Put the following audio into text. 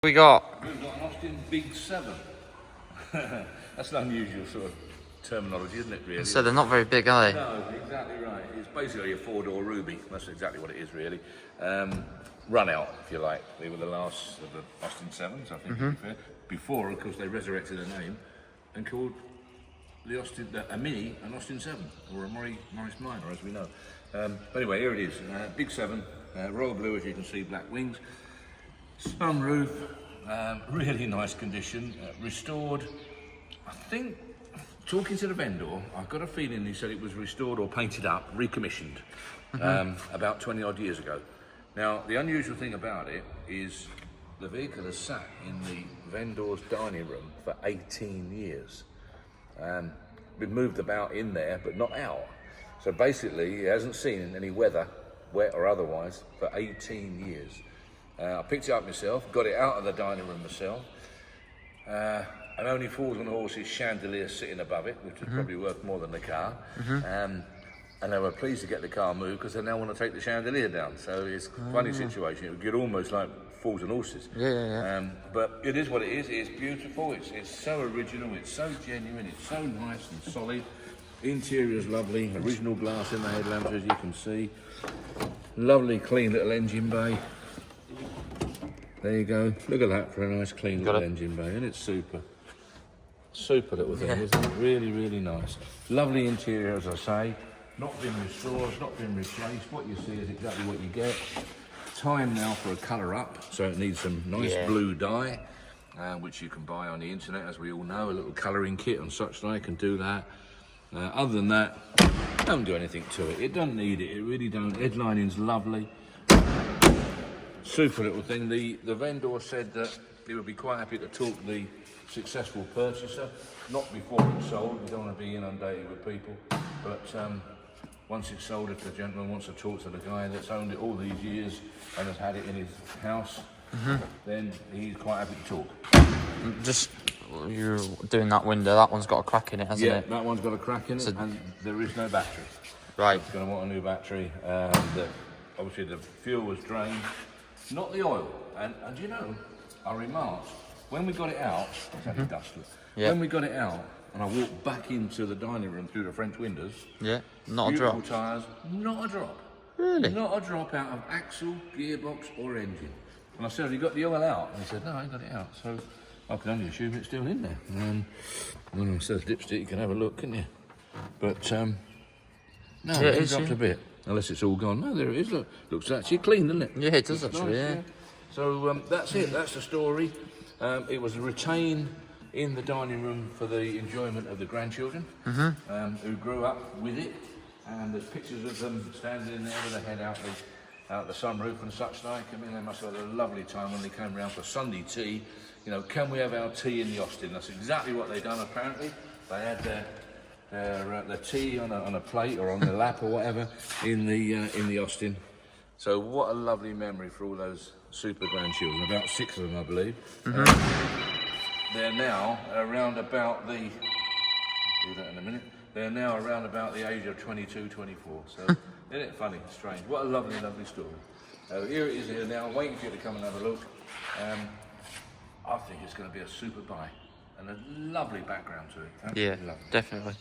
We got? We've got an Austin Big 7. That's an unusual sort of terminology, isn't it, really? So they're not very big, are they? No, exactly right. It's basically a four-door Ruby. That's exactly what it is, really. Run out, if you like. They were the last of the Austin 7s, I think, to be fair. Before, of course, they resurrected the name and called a Mini an Austin 7, or a Morris Minor, as we know. But anyway, here it is. Big 7, royal blue, as you can see, black wings. Sunroof, really nice condition, restored. I think, talking to the vendor, I've got a feeling he said it was restored or painted up, recommissioned, about 20 odd years ago. Now, the unusual thing about it is the vehicle has sat in the vendor's dining room for 18 years. Been moved about in there, but not out. So basically, it hasn't seen any weather, wet or otherwise, for 18 years. I picked it up myself, got it out of the dining room myself. And only Falls on the Horse's chandelier sitting above it, which is probably worth more than the car. And they were pleased to get the car moved because they now want to take the chandelier down. So it's a funny situation. It would get almost like Falls on Horses. But it is what it is. It's beautiful. It's so original. It's so genuine. It's so nice and solid. Interior's lovely. Original glass in the headlamps, as you can see. Lovely, clean little engine bay. There you go. Look at that for a nice clean little engine bay, and it's super. Super little thing, isn't it? Really, really nice. Lovely interior, as I say. Not been restored, not been replaced. What you see is exactly what you get. Time now for a colour up, so it needs some nice blue dye, which you can buy on the internet, as we all know. A little colouring kit and such like can do that. Other than that, don't do anything to it. It doesn't need it. It really don't. Headlining's lovely. Super little thing. The vendor said that he would be quite happy to talk to the successful purchaser, not before it's sold. We don't want to be inundated with people, but once it's sold, if the gentleman wants to talk to the guy that's owned it all these years and has had it in his house, then he's quite happy to talk. Just, you're doing that window, that one's got a crack in it, hasn't it? Yeah, that one's got a crack in it, and there is no battery. Right. It's going to want a new battery. Obviously the fuel was drained, not the oil. And you know, I remarked, when we got it out, it's only dustless. When we got it out, and I walked back into the dining room through the French windows. Not a drop. Beautiful tyres, not a drop. Really? Not a drop out of axle, gearbox, or engine. And I said, have you got the oil out? And he said, no, I ain't got it out. So I can only assume it's still in there. When it says dipstick, you can have a look, can't you? But no, it hasn't dropped a bit. Unless it's all gone. No, there it is. Look, looks actually clean, doesn't it? Yeah, it does actually. Nice, So that's it. That's the story. It was retained in the dining room for the enjoyment of the grandchildren who grew up with it. And there's pictures of them standing in there with their head out the sunroof and such like. I mean, they must have had a lovely time when they came round for Sunday tea. You know, can we have our tea in the Austin? That's exactly what they've done. Apparently, they had their tea on a plate or on their lap or whatever in the Austin. So what a lovely memory for all those super grandchildren. About 6 of them, I believe. They're now around about the. I'll do that in a minute. They're now around about the age of 22, 24. So isn't it funny? Strange. What a lovely, lovely story. Here it is here now, waiting for you to come and have a look. I think it's going to be a super buy and a lovely background to it. Definitely.